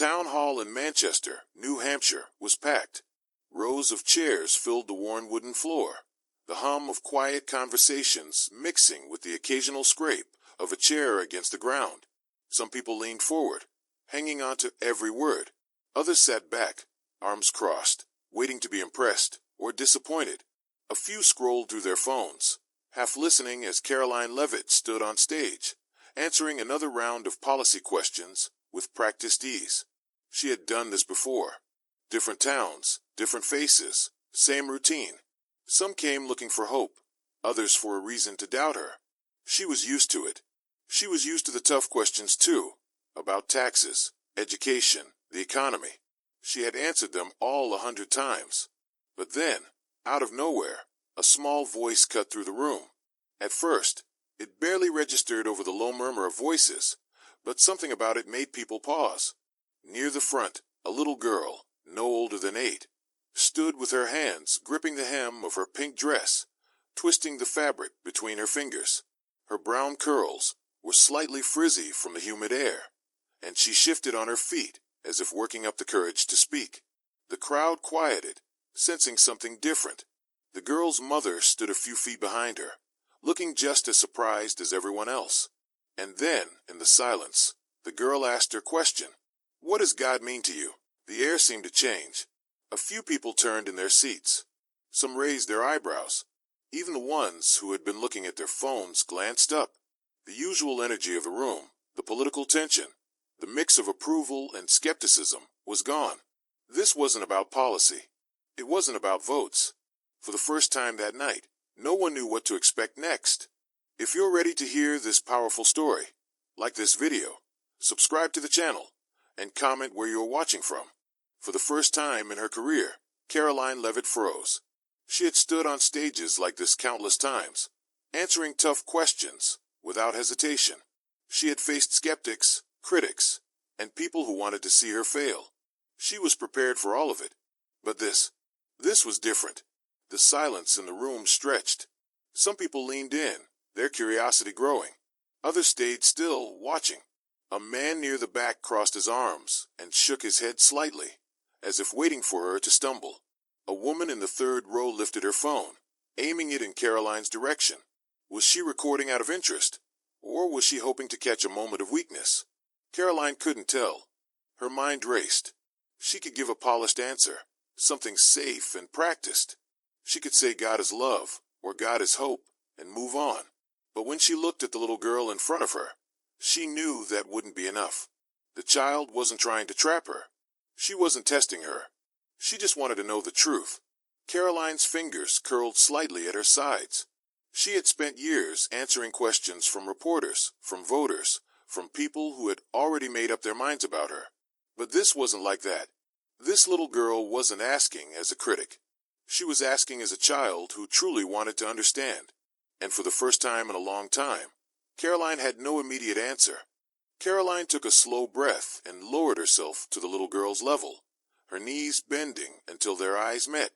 town hall in Manchester, New Hampshire, was packed. Rows of chairs filled the worn wooden floor, the hum of quiet conversations mixing with the occasional scrape of a chair against the ground. Some people leaned forward, hanging on to every word. Others sat back, arms crossed, waiting to be impressed or disappointed. A few scrolled through their phones, half listening as Karoline Leavitt stood on stage, answering another round of policy questions with practiced ease. She had done this before. Different towns, different faces, same routine. Some came looking for hope, others for a reason to doubt her. She was used to it. She was used to the tough questions too, about taxes, education, the economy. She had answered them all 100 times. But then, out of nowhere, a small voice cut through the room. At first, it barely registered over the low murmur of voices, but something about it made people pause. Near the front, a little girl, no older than 8, stood with her hands gripping the hem of her pink dress, twisting the fabric between her fingers. Her brown curls were slightly frizzy from the humid air, and she shifted on her feet as if working up the courage to speak. The crowd quieted, sensing something different. The girl's mother stood a few feet behind her, looking just as surprised as everyone else. And then, in the silence, the girl asked her question. "What does God mean to you?" The air seemed to change. A few people turned in their seats. Some raised their eyebrows. Even the ones who had been looking at their phones glanced up. The usual energy of the room, the political tension, the mix of approval and skepticism was gone. This wasn't about policy. It wasn't about votes. For the first time that night, no one knew what to expect next. If you're ready to hear this powerful story, like this video, subscribe to the channel, and comment where you're watching from. For the first time in her career, Karoline Leavitt froze. She had stood on stages like this countless times, answering tough questions without hesitation. She had faced skeptics, critics, and people who wanted to see her fail. She was prepared for all of it. But this was different. The silence in the room stretched. Some people leaned in, their curiosity growing. Others stayed still, watching. A man near the back crossed his arms and shook his head slightly, as if waiting for her to stumble. A woman in the third row lifted her phone, aiming it in Karoline's direction. Was she recording out of interest, or was she hoping to catch a moment of weakness? Karoline couldn't tell. Her mind raced. She could give a polished answer, something safe and practiced. She could say God is love, or God is hope, and move on. But when she looked at the little girl in front of her, she knew that wouldn't be enough. The child wasn't trying to trap her. She wasn't testing her. She just wanted to know the truth. Karoline's fingers curled slightly at her sides. She had spent years answering questions from reporters, from voters, from people who had already made up their minds about her. But this wasn't like that. This little girl wasn't asking as a critic. She was asking as a child who truly wanted to understand. And for the first time in a long time, Karoline had no immediate answer. Karoline took a slow breath and lowered herself to the little girl's level, her knees bending until their eyes met.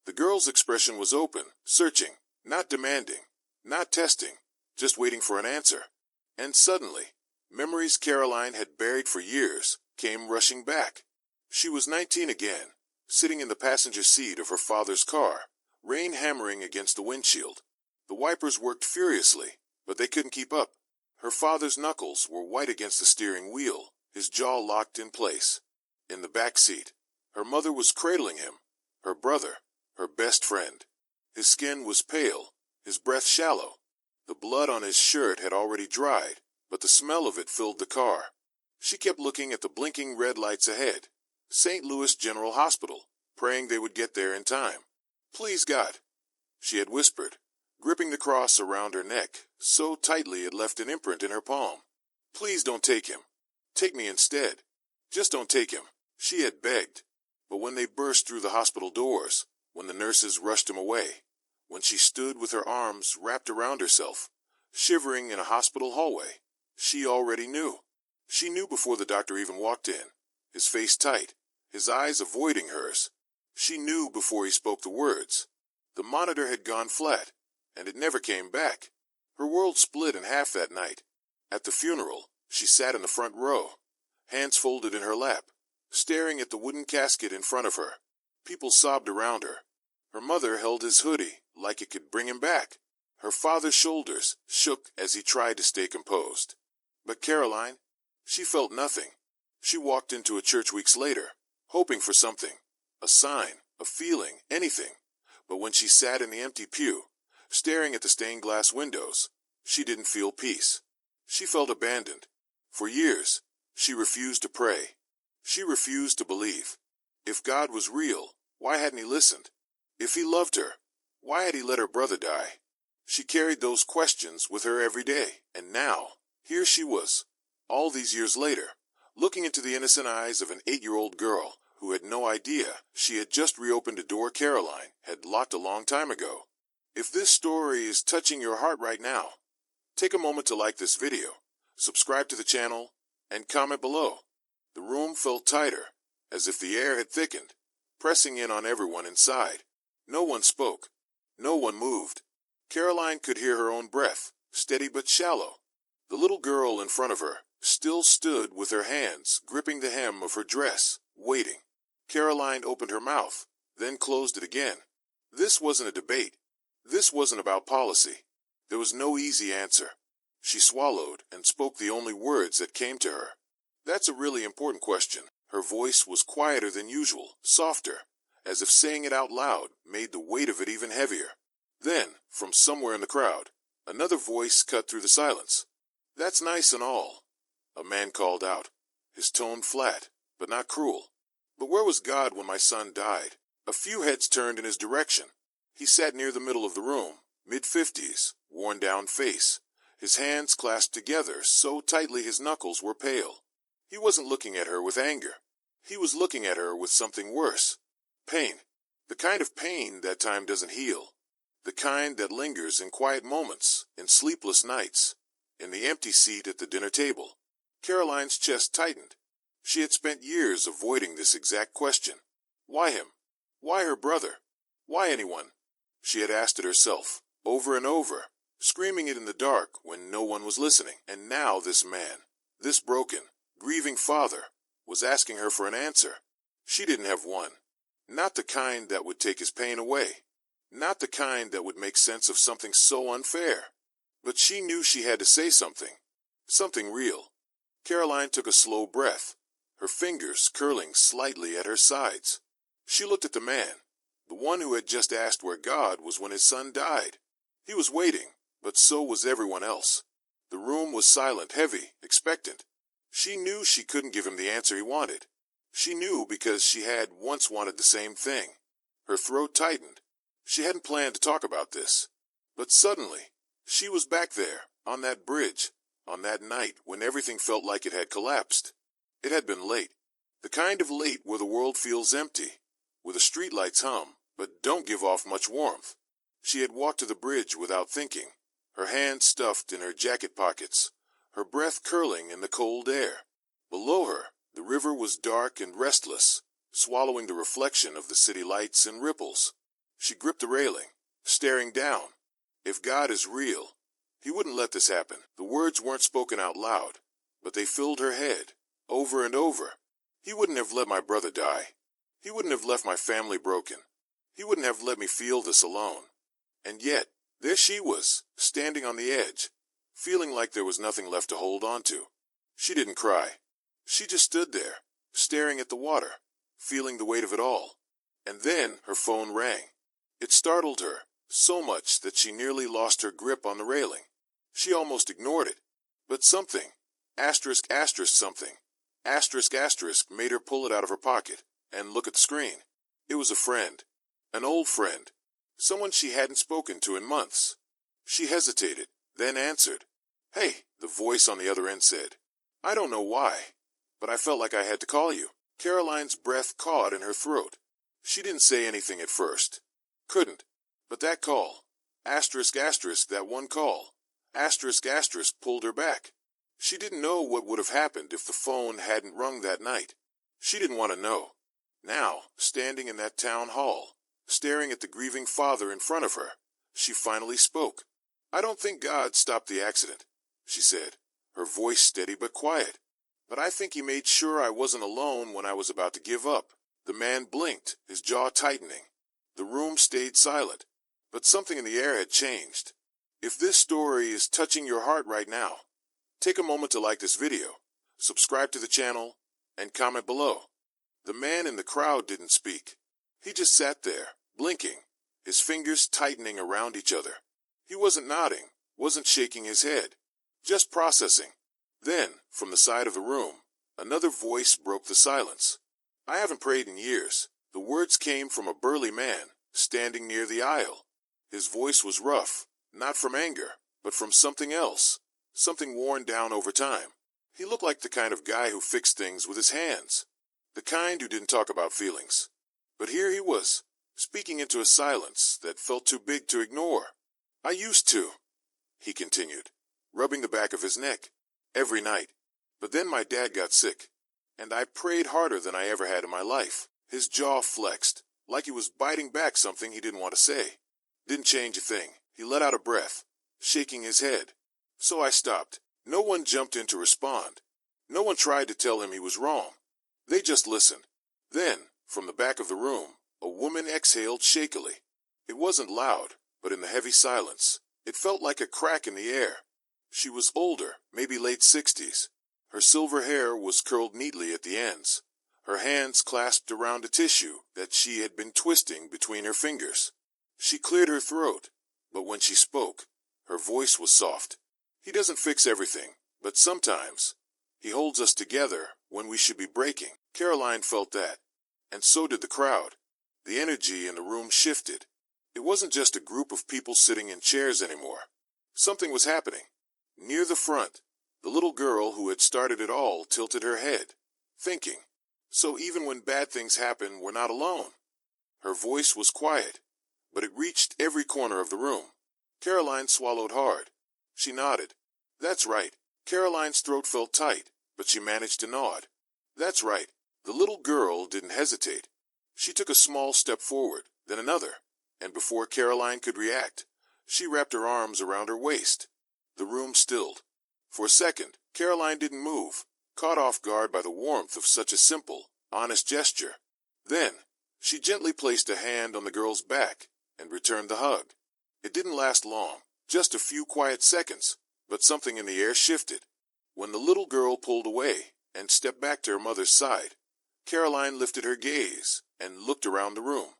The girl's expression was open, searching, not demanding, not testing, just waiting for an answer. And suddenly, memories Karoline had buried for years came rushing back. She was 19 again, sitting in the passenger seat of her father's car, rain hammering against the windshield. The wipers worked furiously, but they couldn't keep up. Her father's knuckles were white against the steering wheel, his jaw locked in place. In the back seat, her mother was cradling him, her brother, her best friend. His skin was pale, his breath shallow. The blood on his shirt had already dried, but the smell of it filled the car. She kept looking at the blinking red lights ahead. St. Louis General Hospital, praying they would get there in time. "Please, God," she had whispered, gripping the cross around her neck so tightly it left an imprint in her palm. "Please don't take him. Take me instead. Just don't take him," she had begged. But when they burst through the hospital doors, when the nurses rushed him away, when she stood with her arms wrapped around herself, shivering in a hospital hallway, she already knew. She knew before the doctor even walked in, his face tight, his eyes avoiding hers. She knew before he spoke the words. The monitor had gone flat, and it never came back. Her world split in half that night. At the funeral, she sat in the front row, hands folded in her lap, staring at the wooden casket in front of her. People sobbed around her. Her mother held his hoodie like it could bring him back. Her father's shoulders shook as he tried to stay composed. But Karoline, she felt nothing. She walked into a church weeks later, hoping for something, a sign, a feeling, anything. But when she sat in the empty pew, staring at the stained glass windows, she didn't feel peace. She felt abandoned. For years, she refused to pray. She refused to believe. If God was real, why hadn't he listened? If he loved her, why had he let her brother die? She carried those questions with her every day, and now, here she was, all these years later, looking into the innocent eyes of an 8-year-old girl who had no idea she had just reopened a door Karoline had locked a long time ago. If this story is touching your heart right now, take a moment to like this video, subscribe to the channel, and comment below. The room felt tighter, as if the air had thickened, pressing in on everyone inside. No one spoke. No one moved. Karoline could hear her own breath, steady but shallow. The little girl in front of her still stood with her hands gripping the hem of her dress, waiting. Karoline opened her mouth, then closed it again. This wasn't a debate. This wasn't about policy. There was no easy answer. She swallowed and spoke the only words that came to her. That's a really important question. Her voice was quieter than usual, softer, as if saying it out loud made the weight of it even heavier. Then, from somewhere in the crowd, another voice cut through the silence. "That's nice and all," a man called out, his tone flat, but not cruel. "But where was God when my son died?" A few heads turned in his direction. He sat near the middle of the room, mid-50s, worn-down face, his hands clasped together so tightly his knuckles were pale. He wasn't looking at her with anger. He was looking at her with something worse. Pain. The kind of pain that time doesn't heal. The kind that lingers in quiet moments, in sleepless nights, in the empty seat at the dinner table. Karoline's chest tightened. She had spent years avoiding this exact question. Why him? Why her brother? Why anyone? She had asked it herself, over and over, screaming it in the dark when no one was listening. And now this man, this broken, grieving father, was asking her for an answer. She didn't have one. Not the kind that would take his pain away. Not the kind that would make sense of something so unfair. But she knew she had to say something. Something real. Karoline took a slow breath, her fingers curling slightly at her sides. She looked at the man, the one who had just asked where God was when his son died. He was waiting, but so was everyone else. The room was silent, heavy, expectant. She knew she couldn't give him the answer he wanted. She knew because she had once wanted the same thing. Her throat tightened. She hadn't planned to talk about this. But suddenly, she was back there, on that bridge, on that night when everything felt like it had collapsed. It had been late. The kind of late where the world feels empty, where the streetlights hum, but don't give off much warmth. She had walked to the bridge without thinking, her hands stuffed in her jacket pockets, her breath curling in the cold air. Below her, the river was dark and restless, swallowing the reflection of the city lights in ripples. She gripped the railing, staring down. If God is real, he wouldn't let this happen. The words weren't spoken out loud, but they filled her head, over and over. He wouldn't have let my brother die. He wouldn't have left my family broken. He wouldn't have let me feel this alone. And yet, there she was, standing on the edge, feeling like there was nothing left to hold on to. She didn't cry. She just stood there, staring at the water, feeling the weight of it all. And then her phone rang. It startled her, so much that she nearly lost her grip on the railing. She almost ignored it. But something, something, made her pull it out of her pocket and look at the screen. It was a friend, an old friend, someone she hadn't spoken to in months. She hesitated, then answered. "Hey," the voice on the other end said. "I don't know why, but I felt like I had to call you." Karoline's breath caught in her throat. She didn't say anything at first. Couldn't. But that call, that one call, pulled her back. She didn't know what would have happened if the phone hadn't rung that night. She didn't want to know. Now, standing in that town hall, staring at the grieving father in front of her, she finally spoke. "I don't think God stopped the accident," she said, her voice steady but quiet. but I think he made sure I wasn't alone when I was about to give up. The man blinked, his jaw tightening. The room stayed silent, but something in the air had changed. If this story is touching your heart right now, take a moment to like this video, subscribe to the channel, and comment below. The man in the crowd didn't speak. He just sat there, blinking, his fingers tightening around each other. He wasn't nodding, wasn't shaking his head, just processing. Then, from the side of the room, another voice broke the silence. I haven't prayed in years. The words came from a burly man, standing near the aisle. His voice was rough, not from anger, but from something else, something worn down over time. He looked like the kind of guy who fixed things with his hands, the kind who didn't talk about feelings. But here he was, speaking into a silence that felt too big to ignore. I used to, he continued, rubbing the back of his neck, every night. But then my dad got sick, and I prayed harder than I ever had in my life. His jaw flexed, like he was biting back something he didn't want to say. Didn't change a thing. He let out a breath, shaking his head. So I stopped. No one jumped in to respond. No one tried to tell him he was wrong. They just listened. Then, from the back of the room, a woman exhaled shakily. It wasn't loud, but in the heavy silence, it felt like a crack in the air. She was older, maybe late 60s. Her silver hair was curled neatly at the ends, her hands clasped around a tissue that she had been twisting between her fingers. She cleared her throat, but when she spoke, her voice was soft. He doesn't fix everything, but sometimes he holds us together when we should be breaking. Karoline felt that, and so did the crowd. The energy in the room shifted. It wasn't just a group of people sitting in chairs anymore. Something was happening. Near the front, the little girl who had started it all tilted her head, thinking. So even when bad things happen, we're not alone. Her voice was quiet, but it reached every corner of the room. Karoline swallowed hard. She nodded. That's right. Karoline's throat felt tight, but she managed to nod. That's right. The little girl didn't hesitate. She took a small step forward, then another, and before Karoline could react, she wrapped her arms around her waist. The room stilled. For a second, Karoline didn't move, caught off guard by the warmth of such a simple, honest gesture. Then, she gently placed a hand on the girl's back and returned the hug. It didn't last long, just a few quiet seconds, but something in the air shifted. When the little girl pulled away and stepped back to her mother's side, Karoline lifted her gaze and looked around the room.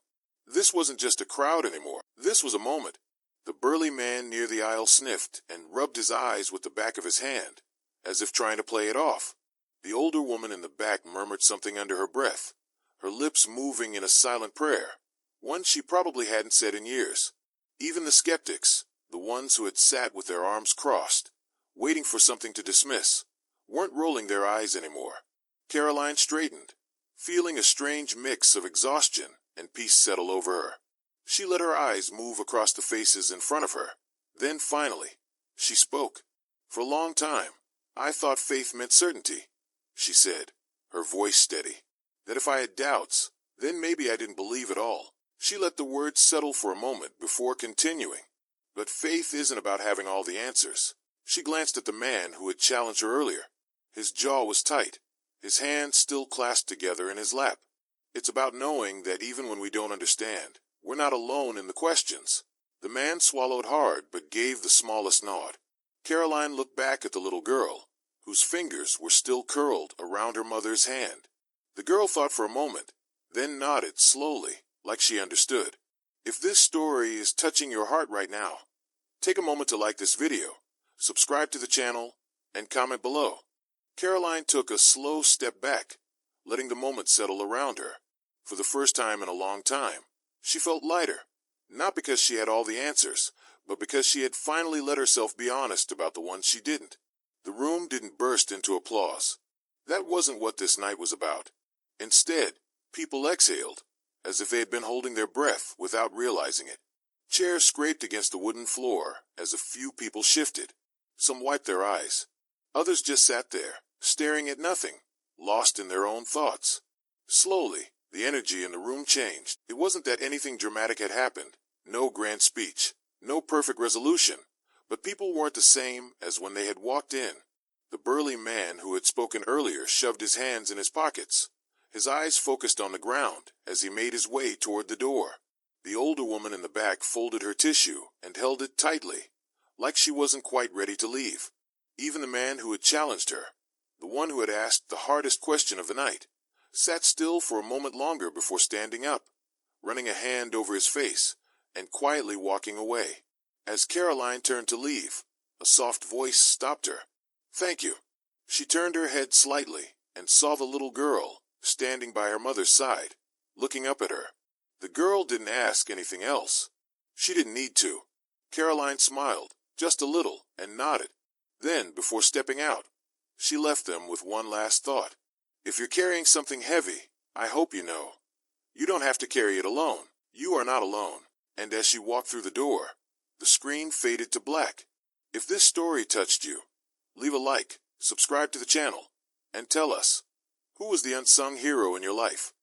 This wasn't just a crowd anymore. This was a moment. The burly man near the aisle sniffed and rubbed his eyes with the back of his hand, as if trying to play it off. The older woman in the back murmured something under her breath, her lips moving in a silent prayer, one she probably hadn't said in years. Even the skeptics, the ones who had sat with their arms crossed, waiting for something to dismiss, weren't rolling their eyes anymore. Karoline straightened, feeling a strange mix of exhaustion and peace settle over her. She let her eyes move across the faces in front of her. Then finally, she spoke. For a long time, I thought faith meant certainty, she said, her voice steady. That if I had doubts, then maybe I didn't believe at all. She let the words settle for a moment before continuing. But faith isn't about having all the answers. She glanced at the man who had challenged her earlier. His jaw was tight, his hands still clasped together in his lap. It's about knowing that even when we don't understand, we're not alone in the questions. The man swallowed hard but gave the smallest nod. Karoline looked back at the little girl, whose fingers were still curled around her mother's hand. The girl thought for a moment, then nodded slowly, like she understood. If this story is touching your heart right now, take a moment to like this video, subscribe to the channel, and comment below. Karoline took a slow step back, letting the moment settle around her. For the first time in a long time, she felt lighter, not because she had all the answers, but because she had finally let herself be honest about the ones she didn't. The room didn't burst into applause. That wasn't what this night was about. Instead, people exhaled, as if they had been holding their breath without realizing it. Chairs scraped against the wooden floor as a few people shifted. Some wiped their eyes. Others just sat there, staring at nothing, lost in their own thoughts. Slowly, the energy in the room changed. It wasn't that anything dramatic had happened, no grand speech, no perfect resolution, but people weren't the same as when they had walked in. The burly man who had spoken earlier shoved his hands in his pockets. His eyes focused on the ground as he made his way toward the door. The older woman in the back folded her tissue and held it tightly, like she wasn't quite ready to leave. Even the man who had challenged her, the one who had asked the hardest question of the night, sat still for a moment longer before standing up, running a hand over his face, and quietly walking away. As Karoline turned to leave, a soft voice stopped her. "Thank you." She turned her head slightly and saw the little girl standing by her mother's side, looking up at her. The girl didn't ask anything else. She didn't need to. Karoline smiled, just a little, and nodded. Then, before stepping out, she left them with one last thought. If you're carrying something heavy, I hope you know. You don't have to carry it alone. You are not alone. And as she walked through the door, the screen faded to black. If this story touched you, leave a like, subscribe to the channel, and tell us, who was the unsung hero in your life?